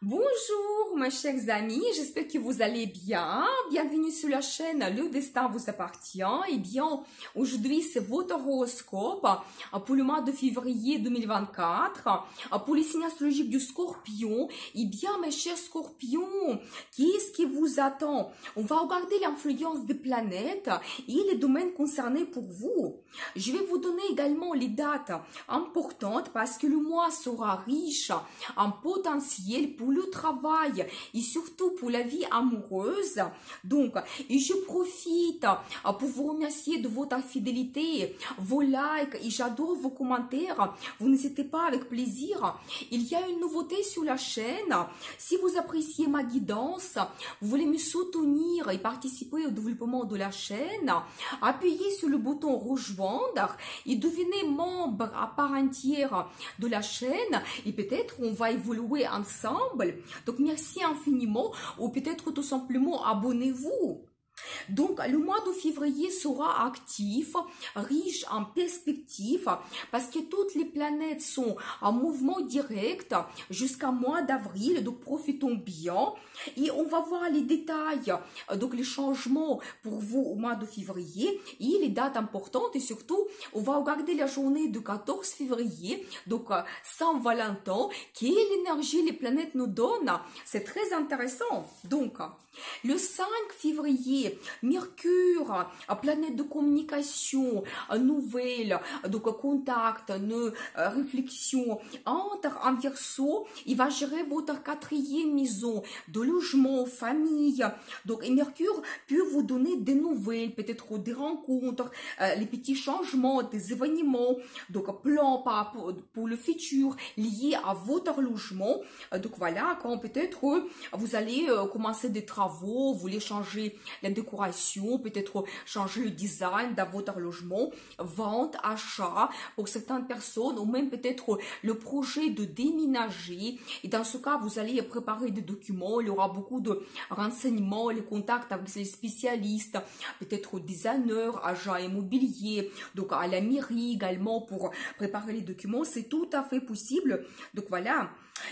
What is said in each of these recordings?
Bonjour mes chers amis, j'espère que vous allez bien. Bienvenue sur la chaîne Le Destin vous appartient. Eh bien, aujourd'hui c'est votre horoscope pour le mois de février 2024, pour les signes astrologiques du Scorpion. Eh bien, mes chers Scorpions, qu'est-ce qui vous attend? On va regarder l'influence des planètes et les domaines concernés pour vous. Je vais vous donner également les dates importantes parce que le mois sera riche en potentiel pour le travail et surtout pour la vie amoureuse. Donc, et je profite pour vous remercier de votre fidélité, vos likes et j'adore vos commentaires. Vous n'hésitez pas, avec plaisir. Il y a une nouveauté sur la chaîne. Si vous appréciez ma guidance, vous voulez me soutenir et participer au développement de la chaîne, appuyez sur le bouton rejoindre et devenez membre à part entière de la chaîne et peut-être on va évoluer ensemble. Donc merci infiniment ou peut-être tout simplement abonnez-vous. Donc, le mois de février sera actif, riche en perspectives, parce que toutes les planètes sont en mouvement direct jusqu'à mois d'avril, donc profitons bien. Et on va voir les détails, donc les changements pour vous au mois de février et les dates importantes. Et surtout, on va regarder la journée du 14 février, donc Saint-Valentin, quelle énergie les planètes nous donnent. C'est très intéressant. Donc, le 5 février, Mercure, planète de communication, nouvelle, donc contact, réflexion, entre en Verseau, il va gérer votre quatrième maison de logement, famille. Donc, et Mercure peut vous donner des nouvelles, peut-être des rencontres, les petits changements, des événements, donc plans pour le futur liés à votre logement. Donc voilà, quand peut-être vous allez commencer des travaux, vous voulez changer la décoration, peut-être changer le design de votre logement, vente, achat pour certaines personnes, ou même peut-être le projet de déménager. Et dans ce cas, vous allez préparer des documents, il y aura beaucoup de renseignements, les contacts avec les spécialistes, peut-être designers, agents immobiliers, donc à la mairie également pour préparer les documents, c'est tout à fait possible. Donc voilà.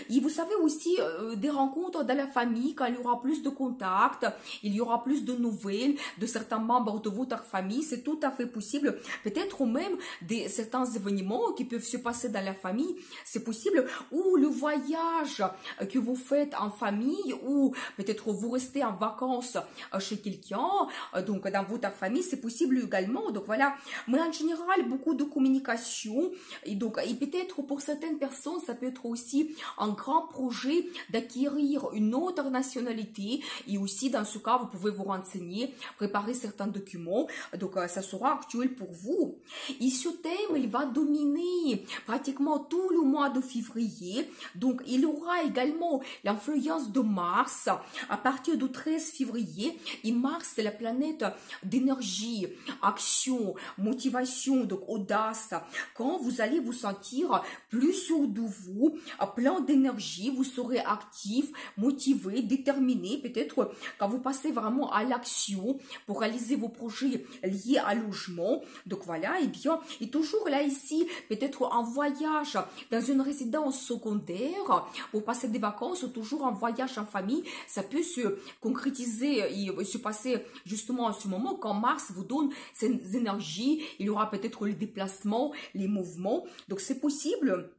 Et vous savez aussi des rencontres dans la famille, quand il y aura plus de contacts, il y aura plus de nouvelles de certains membres de votre famille, c'est tout à fait possible. Peut-être même certains événements qui peuvent se passer dans la famille, c'est possible. Ou le voyage que vous faites en famille, ou peut-être vous restez en vacances chez quelqu'un, donc dans votre famille, c'est possible également. Donc voilà. Mais en général, beaucoup de communication. Et peut-être pour certaines personnes, ça peut être aussi un grand projet d'acquérir une autre nationalité et aussi dans ce cas vous pouvez vous renseigner, préparer certains documents, donc ça sera actuel pour vous. Et ce thème il va dominer pratiquement tout le mois de février, donc il y aura également l'influence de Mars à partir du 13 février et Mars c'est la planète d'énergie, action, motivation, donc audace. Quand vous allez vous sentir plus sûr de vous, plein d'énergie, vous serez actif, motivé, déterminé. Peut-être quand vous passez vraiment à l'action pour réaliser vos projets liés à logement. Donc voilà, et bien, et toujours là ici, peut-être en voyage dans une résidence secondaire, pour passer des vacances, ou toujours en voyage en famille, ça peut se concrétiser et se passer justement en ce moment quand Mars vous donne ces énergies. Il y aura peut-être les déplacements, les mouvements. Donc c'est possible.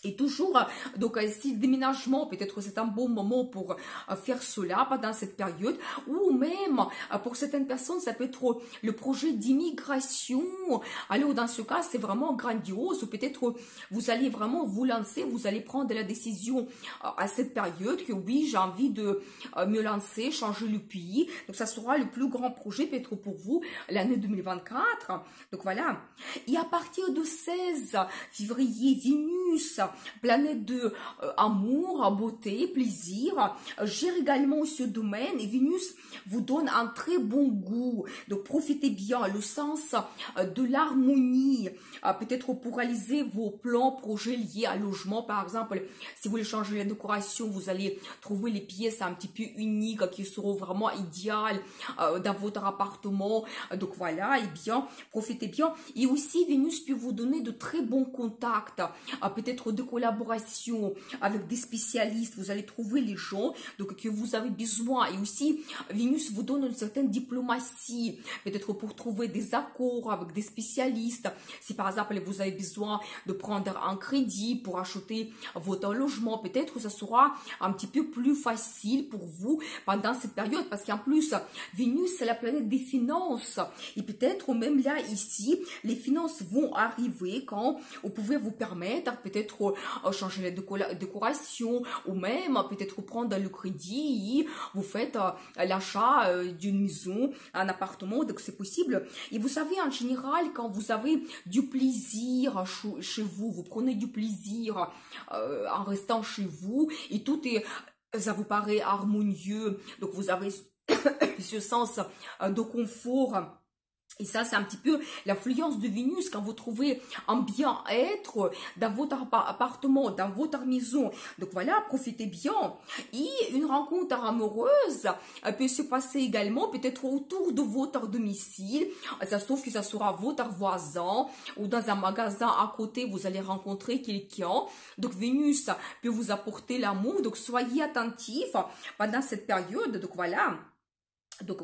Et toujours, donc si le déménagement, peut-être c'est un bon moment pour faire cela pendant cette période, ou même pour certaines personnes, ça peut être le projet d'immigration. Alors dans ce cas, c'est vraiment grandiose, ou peut-être vous allez vraiment vous lancer, vous allez prendre la décision à cette période que oui, j'ai envie de me lancer, changer le pays. Donc ça sera le plus grand projet peut-être pour vous l'année 2024. Donc voilà. Et à partir du 16 février, Vénus, planète de amour, beauté, plaisir, gère également ce domaine et Vénus vous donne un très bon goût. Donc profitez bien, le sens de l'harmonie, peut-être pour réaliser vos plans, projets liés à logement. Par exemple, si vous voulez changer la décoration, vous allez trouver les pièces un petit peu uniques qui seront vraiment idéales dans votre appartement. Donc voilà, et bien, profitez bien. Et aussi, Vénus peut vous donner de très bons contacts, peut-être de collaboration avec des spécialistes, vous allez trouver les gens donc, que vous avez besoin. Et aussi, Vénus vous donne une certaine diplomatie, peut-être pour trouver des accords avec des spécialistes. Si par exemple, vous avez besoin de prendre un crédit pour acheter votre logement, peut-être que ça sera un petit peu plus facile pour vous pendant cette période. Parce qu'en plus, Vénus, c'est la planète des finances. Et peut-être même là, ici, les finances vont arriver quand vous pouvez vous permettre peut-être changer la décoration ou même peut-être prendre le crédit et vous faites l'achat d'une maison, un appartement, donc c'est possible. Et vous savez, en général, quand vous avez du plaisir chez vous, vous prenez du plaisir en restant chez vous et tout est, ça vous paraît harmonieux, donc vous avez ce sens de confort. Et ça, c'est un petit peu l'influence de Vénus quand vous trouvez un bien-être dans votre appartement, dans votre maison. Donc voilà, profitez bien. Et une rencontre amoureuse peut se passer également peut-être autour de votre domicile. Ça se trouve que ça sera votre voisin ou dans un magasin à côté, vous allez rencontrer quelqu'un. Donc Vénus peut vous apporter l'amour. Donc soyez attentifs pendant cette période. Donc voilà. Donc,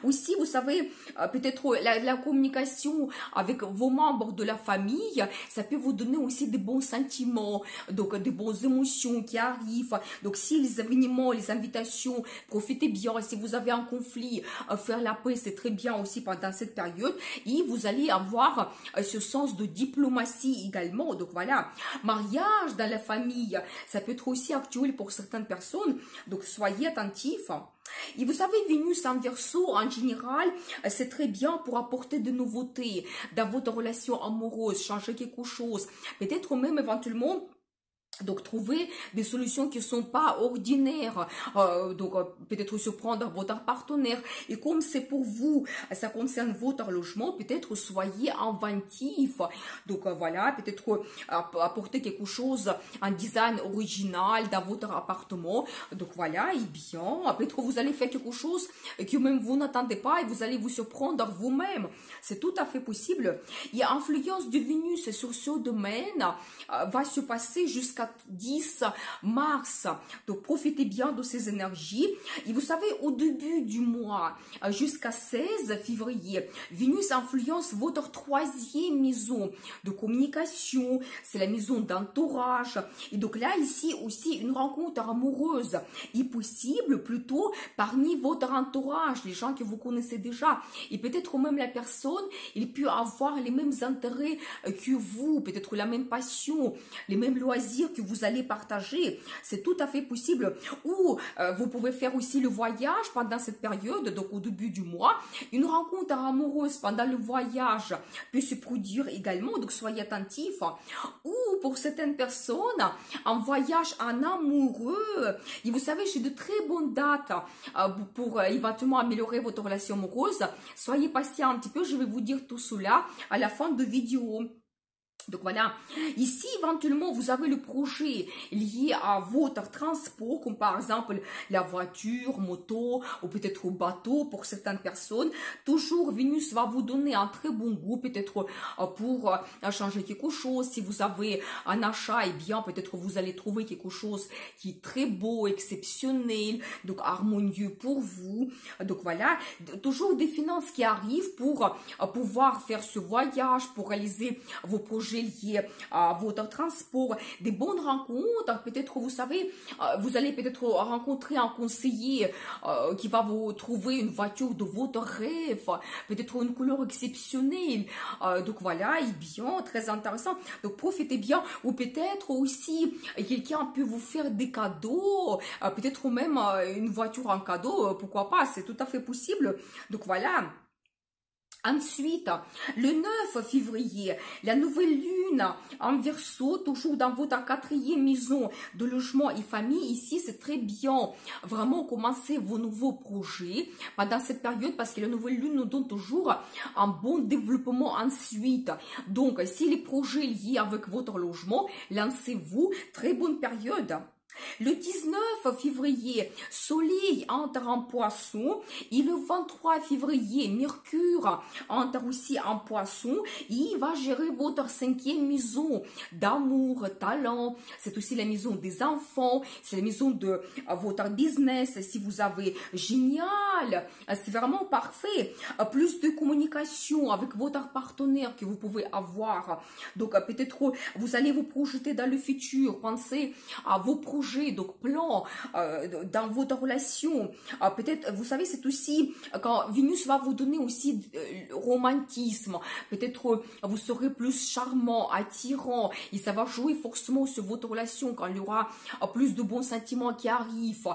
aussi, vous savez, peut-être la communication avec vos membres de la famille, ça peut vous donner aussi des bons sentiments, donc des bonnes émotions qui arrivent. Donc, si les événements, les invitations, profitez bien. Si vous avez un conflit, faire la paix, c'est très bien aussi pendant cette période. Et vous allez avoir ce sens de diplomatie également. Donc, voilà, mariage dans la famille, ça peut être aussi actuel pour certaines personnes. Donc, soyez attentifs. Et vous savez, Vénus en Verseau, en général, c'est très bien pour apporter de nouveautés dans votre relation amoureuse, changer quelque chose, peut-être même éventuellement. Donc, trouver des solutions qui ne sont pas ordinaires, peut-être surprendre votre partenaire. Et comme c'est pour vous, ça concerne votre logement, peut-être soyez inventif. Donc, voilà, peut-être apporter quelque chose, un design original dans votre appartement. Donc, voilà, et bien, peut-être vous allez faire quelque chose que même vous n'attendez pas et vous allez vous surprendre vous-même. C'est tout à fait possible. Il y a influence de Vénus sur ce domaine, va se passer jusqu'à 10 mars. Donc, profitez bien de ces énergies. Et vous savez, au début du mois, jusqu'à 16 février, Vénus influence votre troisième maison de communication. C'est la maison d'entourage. Et donc là, ici aussi, une rencontre amoureuse est possible plutôt parmi votre entourage, les gens que vous connaissez déjà. Et peut-être même la personne, il peut avoir les mêmes intérêts que vous, peut-être la même passion, les mêmes loisirs que vous allez partager. C'est tout à fait possible. Ou vous pouvez faire aussi le voyage pendant cette période, donc au début du mois. Une rencontre amoureuse pendant le voyage peut se produire également, donc soyez attentifs. Ou pour certaines personnes, un voyage en amoureux. Et vous savez, j'ai de très bonnes dates pour éventuellement améliorer votre relation amoureuse. Soyez patient un petit peu, je vais vous dire tout cela à la fin de vidéo. Donc voilà, ici éventuellement vous avez le projet lié à votre transport, comme par exemple la voiture, moto ou peut-être au bateau pour certaines personnes. Toujours Vénus va vous donner un très bon goût, peut-être pour changer quelque chose. Si vous avez un achat, eh bien peut-être vous allez trouver quelque chose qui est très beau, exceptionnel, donc harmonieux pour vous. Donc voilà, toujours des finances qui arrivent pour pouvoir faire ce voyage, pour réaliser vos projets liés à votre transport, des bonnes rencontres. Peut-être, vous savez, vous allez peut-être rencontrer un conseiller qui va vous trouver une voiture de votre rêve, peut-être une couleur exceptionnelle. Donc voilà, et bien, très intéressant. Donc profitez bien. Ou peut-être aussi, quelqu'un peut vous faire des cadeaux, peut-être même une voiture en cadeau, pourquoi pas, c'est tout à fait possible. Donc voilà. Ensuite, le 9 février, la nouvelle lune en Verseau, toujours dans votre quatrième maison de logement et famille. Ici, c'est très bien. Vraiment, commencez vos nouveaux projets pendant cette période parce que la nouvelle lune nous donne toujours un bon développement ensuite. Donc, si les projets liés avec votre logement, lancez-vous. Très bonne période. Le 19 février, Soleil entre en Poisson et le 23 février, Mercure entre aussi en Poisson et il va gérer votre cinquième maison d'amour, talent. C'est aussi la maison des enfants, c'est la maison de votre business. Si vous avez génial, c'est vraiment parfait. Plus de communication avec votre partenaire que vous pouvez avoir. Donc peut-être vous allez vous projeter dans le futur, pensez à vos projets, donc plans dans votre relation. Peut-être, vous savez, c'est aussi quand Vénus va vous donner aussi romantisme. Peut-être vous serez plus charmant, attirant, et ça va jouer forcément sur votre relation quand il y aura plus de bons sentiments qui arrivent.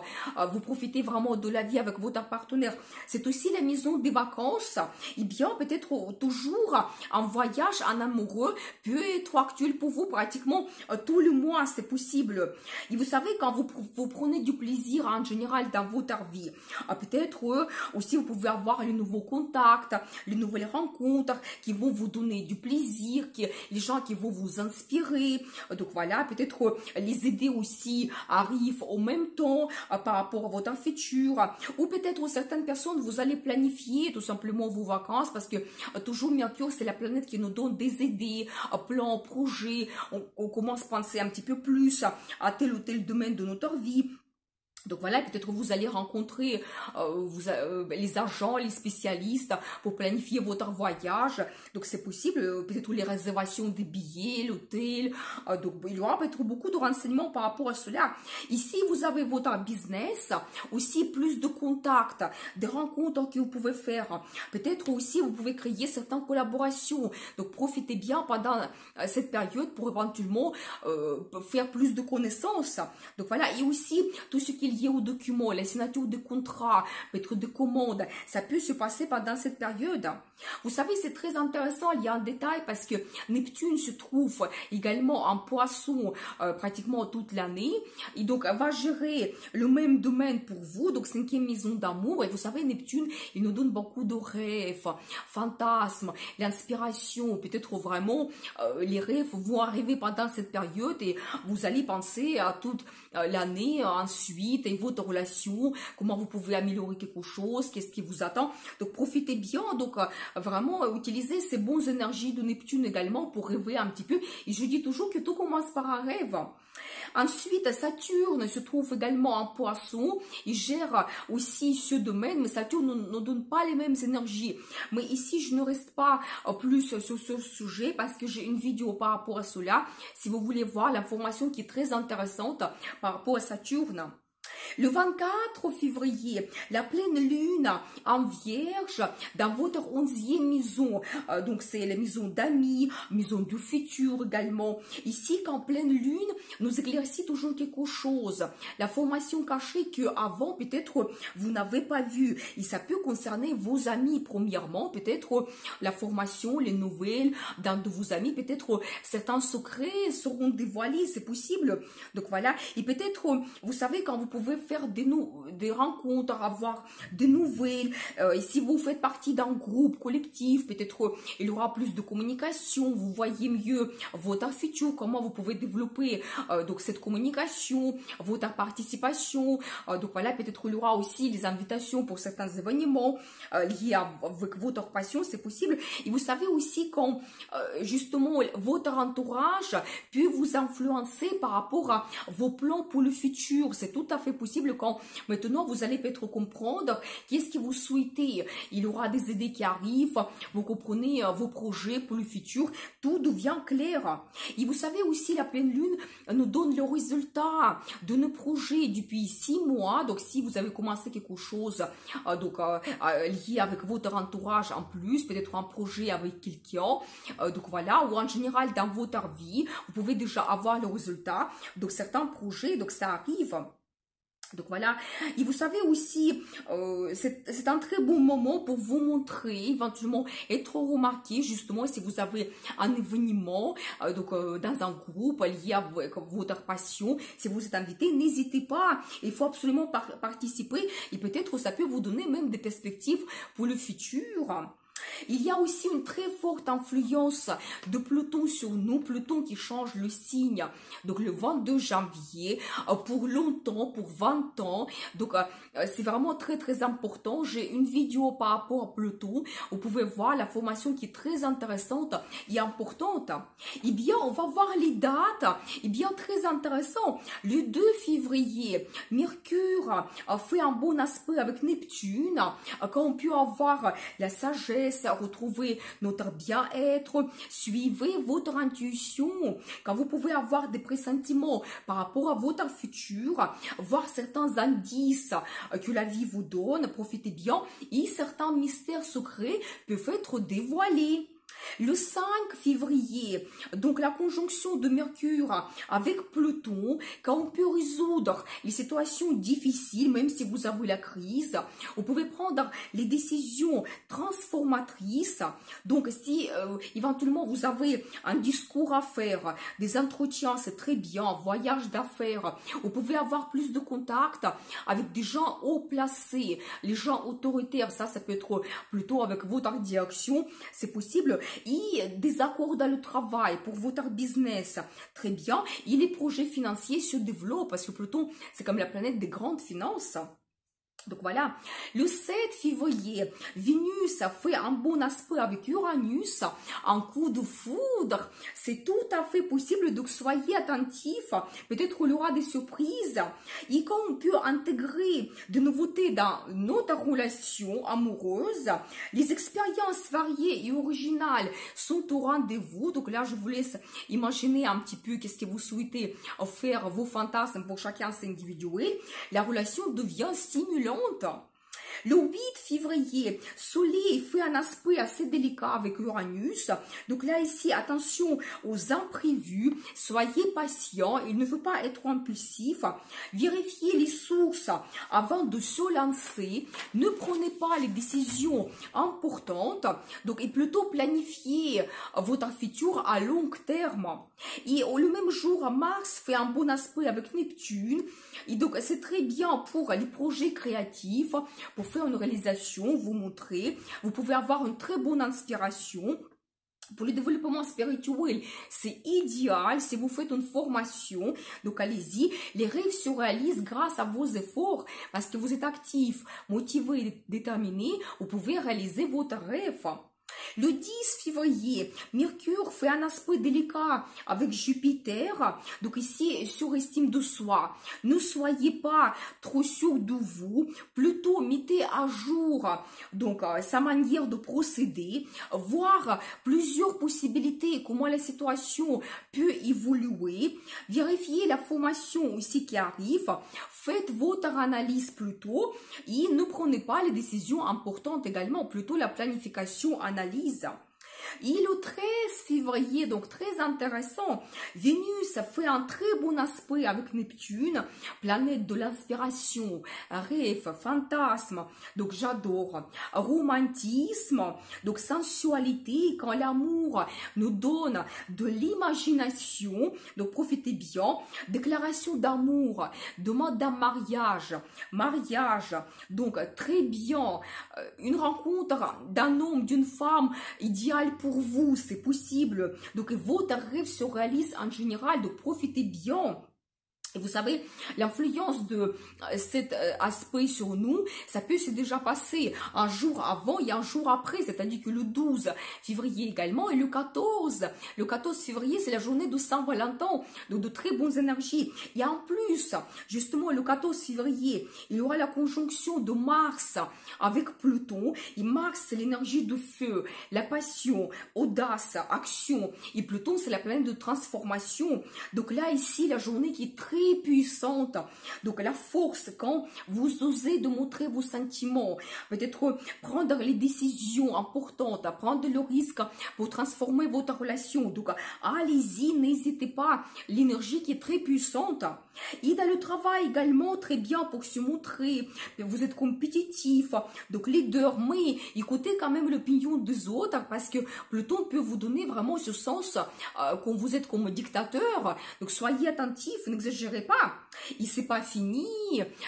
Vous profitez vraiment de la vie avec votre partenaire. C'est aussi la maison des vacances. Et bien, peut-être toujours un voyage en amoureux peut être actuel pour vous pratiquement tout le mois, c'est possible. Et vous savez, quand vous prenez du plaisir en général dans votre vie, peut-être aussi vous pouvez avoir les nouveaux contacts, les nouvelles rencontres qui vont vous donner du plaisir, les gens qui vont vous inspirer. Donc voilà, peut-être les idées aussi arrivent au même temps par rapport à votre futur. Ou peut-être certaines personnes, vous allez planifier tout simplement vos vacances parce que toujours Mercure, c'est la planète qui nous donne des idées, plans, projets. On commence à penser un petit peu plus à tel ou tel domaine de notre vie. Donc voilà, peut-être vous allez rencontrer les agents, les spécialistes pour planifier votre voyage. Donc c'est possible, peut-être les réservations des billets, l'hôtel. Donc il y aura peut-être beaucoup de renseignements par rapport à cela. Ici, vous avez votre business, aussi plus de contacts, des rencontres que vous pouvez faire. Peut-être aussi vous pouvez créer certaines collaborations. Donc profitez bien pendant cette période pour éventuellement faire plus de connaissances. Donc voilà, et aussi tout ce qui est lié aux documents, la signature de contrats, peut-être de commandes, ça peut se passer pendant cette période. Vous savez, c'est très intéressant, il y a un détail parce que Neptune se trouve également en Poisson pratiquement toute l'année et donc elle va gérer le même domaine pour vous, donc cinquième maison d'amour. Et vous savez, Neptune, il nous donne beaucoup de rêves, fantasmes, l'inspiration, peut-être vraiment les rêves vont arriver pendant cette période et vous allez penser à toute l'année ensuite et votre relation, comment vous pouvez améliorer quelque chose, qu'est-ce qui vous attend. Donc profitez bien, donc vraiment utilisez ces bonnes énergies de Neptune également pour rêver un petit peu. Et je dis toujours que tout commence par un rêve. Ensuite, Saturne se trouve également en Poisson. Il gère aussi ce domaine, mais Saturne ne donne pas les mêmes énergies. Mais ici, je ne reste pas plus sur ce sujet parce que j'ai une vidéo par rapport à cela. Si vous voulez voir l'information qui est très intéressante par rapport à Saturne. Le 24 février, la pleine lune en Vierge dans votre 11e maison. Donc, c'est la maison d'amis, maison du futur également. Ici, qu'en pleine lune, nous éclaircit toujours quelque chose. La formation cachée qu'avant, peut-être, vous n'avez pas vue. Et ça peut concerner vos amis, premièrement. Peut-être la formation, les nouvelles d'un de vos amis. Peut-être certains secrets seront dévoilés, c'est possible. Donc, voilà. Et peut-être, vous savez, quand vous pouvez faire des rencontres, avoir des nouvelles. Et si vous faites partie d'un groupe collectif, peut-être il y aura plus de communication, vous voyez mieux votre futur, comment vous pouvez développer donc cette communication, votre participation. Donc voilà, peut-être il y aura aussi des invitations pour certains événements liés avec votre passion, c'est possible. Et vous savez aussi quand justement votre entourage peut vous influencer par rapport à vos plans pour le futur. C'est tout à fait possible quand maintenant vous allez peut-être comprendre qu'est-ce que vous souhaitez. Il y aura des idées qui arrivent, vous comprenez vos projets pour le futur, tout devient clair. Et vous savez aussi, la pleine lune nous donne le résultat de nos projets depuis 6 mois. Donc si vous avez commencé quelque chose lié avec votre entourage en plus, peut-être un projet avec quelqu'un, donc voilà, ou en général dans votre vie, vous pouvez déjà avoir le résultat. Donc certains projets, donc ça arrive. Donc voilà, et vous savez aussi, c'est un très bon moment pour vous montrer, éventuellement être remarqué, justement, si vous avez un événement dans un groupe lié à votre passion, si vous êtes invité, n'hésitez pas, il faut absolument participer, et peut-être ça peut vous donner même des perspectives pour le futur. Il y a aussi une très forte influence de Pluton sur nous, Pluton qui change le signe, donc le 22 janvier, pour longtemps, pour 20 ans, donc c'est vraiment très très important. J'ai une vidéo par rapport à Pluton, vous pouvez voir la formation qui est très intéressante et importante. Eh bien, on va voir les dates, eh bien très intéressant, le 2 février, Mercure fait un bon aspect avec Neptune, quand on peut avoir la sagesse, retrouver notre bien-être, suivez votre intuition, quand vous pouvez avoir des pressentiments par rapport à votre futur, voir certains indices que la vie vous donne, profitez bien, et certains mystères secrets peuvent être dévoilés. Le 5 février, donc la conjonction de Mercure avec Pluton, quand on peut résoudre les situations difficiles, même si vous avez la crise, vous pouvez prendre les décisions transformatrices. Donc si éventuellement vous avez un discours à faire, des entretiens, c'est très bien, voyage d'affaires, vous pouvez avoir plus de contacts avec des gens haut placés, les gens autoritaires, ça peut être plutôt avec votre direction, c'est possible. Et des accords dans le travail pour votre business, très bien. Et les projets financiers se développent parce que Pluton, c'est comme la planète des grandes finances. Donc voilà, le 7 février, Vénus a fait un bon aspect avec Uranus, un coup de foudre, c'est tout à fait possible, donc soyez attentifs, peut-être qu'il y aura des surprises, et quand on peut intégrer de nouveautés dans notre relation amoureuse, les expériences variées et originales sont au rendez-vous, donc là je vous laisse imaginer un petit peu qu'est-ce que vous souhaitez faire, vos fantasmes, pour chacun c'est individuel, la relation devient stimulante. Le 8 février, Soleil fait un aspect assez délicat avec Uranus. Donc là, ici, attention aux imprévus. Soyez patient. Il ne faut pas être impulsif. Vérifiez les sources avant de se lancer. Ne prenez pas les décisions importantes. Donc, et plutôt planifiez votre futur à long terme. Et le même jour, Mars fait un bon aspect avec Neptune. Et donc, c'est très bien pour les projets créatifs, pour faire une réalisation, vous montrer. Vous pouvez avoir une très bonne inspiration. Pour le développement spirituel, c'est idéal si vous faites une formation. Donc, allez-y. Les rêves se réalisent grâce à vos efforts parce que vous êtes actif, motivé, déterminé. Vous pouvez réaliser votre rêve. Le 10 février, Mercure fait un aspect délicat avec Jupiter. Donc ici, surestime de soi. Ne soyez pas trop sûr de vous. Plutôt, mettez à jour donc sa manière de procéder. Voir plusieurs possibilités, comment la situation peut évoluer. Vérifiez la formation aussi qui arrive. Faites votre analyse plutôt. Et ne prenez pas les décisions importantes également. Plutôt la planification analyse. Et le 13 février, donc très intéressant, Vénus fait un très bon aspect avec Neptune, planète de l'inspiration, rêve, fantasme, donc j'adore, romantisme, donc sensualité, quand l'amour nous donne de l'imagination, donc profitez bien, déclaration d'amour, demande d'un mariage, donc très bien, une rencontre d'un homme, d'une femme, idéal pour vous, c'est possible. Donc, votre rêve se réalise en général, donc profitez bien. Et vous savez, l'influence de cet aspect sur nous, ça peut se déjà passer un jour avant et un jour après, c'est-à-dire que le 12 février également et le 14. Le 14 février, c'est la journée de Saint-Valentin, donc de très bonnes énergies. Et en plus, justement, le 14 février, il y aura la conjonction de Mars avec Pluton. Et Mars, c'est l'énergie de feu, la passion, audace, action. Et Pluton, c'est la planète de transformation. Donc là, ici, la journée qui est très puissante. Donc la force quand vous osez de montrer vos sentiments, peut-être prendre les décisions importantes, prendre le risque pour transformer votre relation. Donc allez-y, n'hésitez pas, l'énergie qui est très puissante. Et dans le travail également, très bien pour se montrer, vous êtes compétitif, donc leader, mais écoutez quand même l'opinion des autres parce que Pluton peut vous donner vraiment ce sens quand vous êtes comme dictateur. Donc soyez attentif, n'exagérez n'exagérez pas. Et c'est pas fini,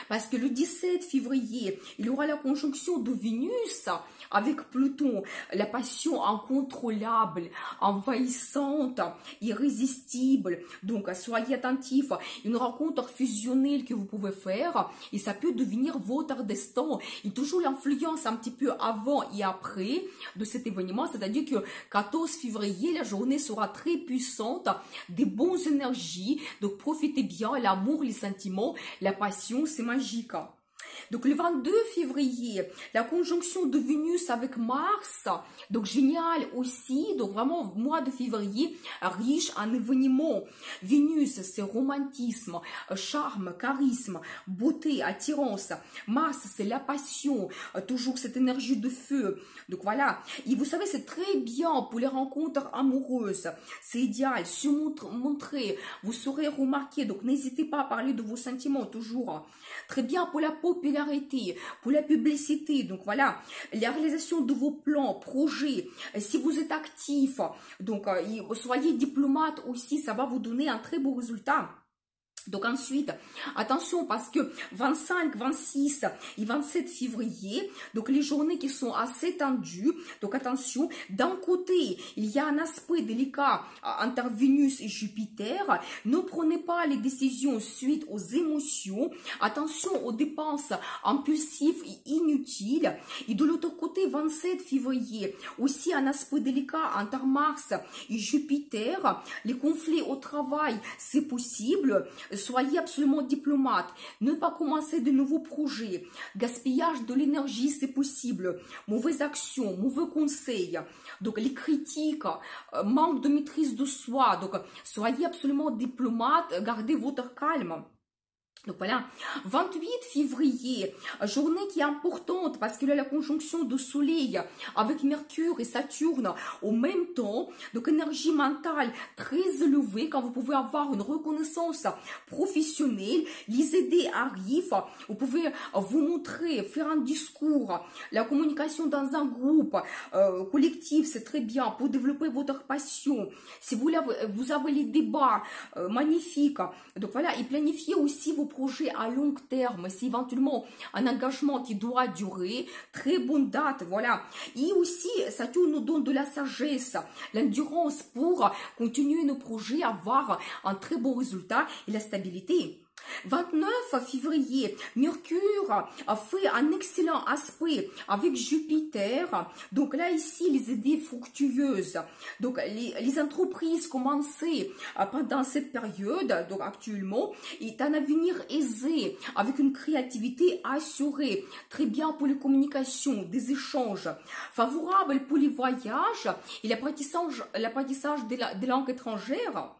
parce que le 17 février, il y aura la conjonction de Vénus avec Pluton, la passion incontrôlable, envahissante, irrésistible. Donc, soyez attentifs. Une rencontre fusionnelle que vous pouvez faire, et ça peut devenir votre destin. Et toujours l'influence un petit peu avant et après de cet événement, c'est-à-dire que 14 février, la journée sera très puissante, des bonnes énergies. Donc, profitez bien, l'amour, les sentiments, la passion, c'est magique. Donc, le 22 février, la conjonction de Vénus avec Mars, donc génial aussi, donc vraiment, mois de février, riche en événements. Vénus, c'est romantisme, charme, charisme, beauté, attirance. Mars, c'est la passion, toujours cette énergie de feu. Donc voilà, et vous savez, c'est très bien pour les rencontres amoureuses. C'est idéal, se montrer, vous saurez remarquer, donc n'hésitez pas à parler de vos sentiments, toujours. Très bien pour la popularité, pour la publicité. Donc voilà, la réalisation de vos plans, projets. Si vous êtes actif, donc soyez diplomate aussi, ça va vous donner un très beau résultat. Donc ensuite, attention parce que 25, 26 et 27 février, donc les journées qui sont assez tendues, donc attention, d'un côté, il y a un aspect délicat entre Vénus et Jupiter, ne prenez pas les décisions suite aux émotions, attention aux dépenses impulsives et inutiles, et de l'autre côté, 27 février, aussi un aspect délicat entre Mars et Jupiter, les conflits au travail, c'est possible. Soyez absolument diplomate. Ne pas commencer de nouveaux projets. Gaspillage de l'énergie, c'est possible. Mauvaises actions, mauvais conseils. Donc, les critiques, manque de maîtrise de soi. Donc, soyez absolument diplomate. Gardez votre calme. Donc voilà, 28 février, journée qui est importante parce qu'il y a la conjonction de Soleil avec Mercure et Saturne au même temps. Donc énergie mentale très élevée quand vous pouvez avoir une reconnaissance professionnelle. Les idées arrivent, vous pouvez vous montrer, faire un discours. La communication dans un groupe collectif, c'est très bien pour développer votre passion. Si vous avez les débats magnifiques, donc voilà, et planifiez aussi vos projets à long terme, c'est éventuellement un engagement qui doit durer, très bonne date, voilà. Et aussi, Saturne nous donne de la sagesse, l'endurance pour continuer nos projets, avoir un très bon résultat et la stabilité. 29 février, Mercure a fait un excellent aspect avec Jupiter. Donc là, ici, les idées fructueuses. Donc, les entreprises commencées pendant cette période, donc actuellement, est un avenir aisé, avec une créativité assurée. Très bien pour les communications, des échanges. Favorable pour les voyages et l'apprentissage des langues étrangères.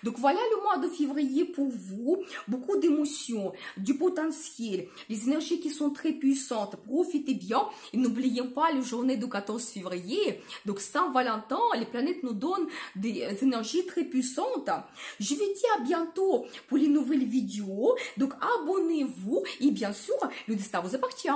Donc voilà le mois de février pour vous, beaucoup d'émotions, du potentiel, les énergies qui sont très puissantes, profitez bien et n'oubliez pas les journées du 14 février, donc Saint-Valentin, les planètes nous donnent des énergies très puissantes. Je vous dis à bientôt pour les nouvelles vidéos, donc abonnez-vous et bien sûr, le destin vous appartient.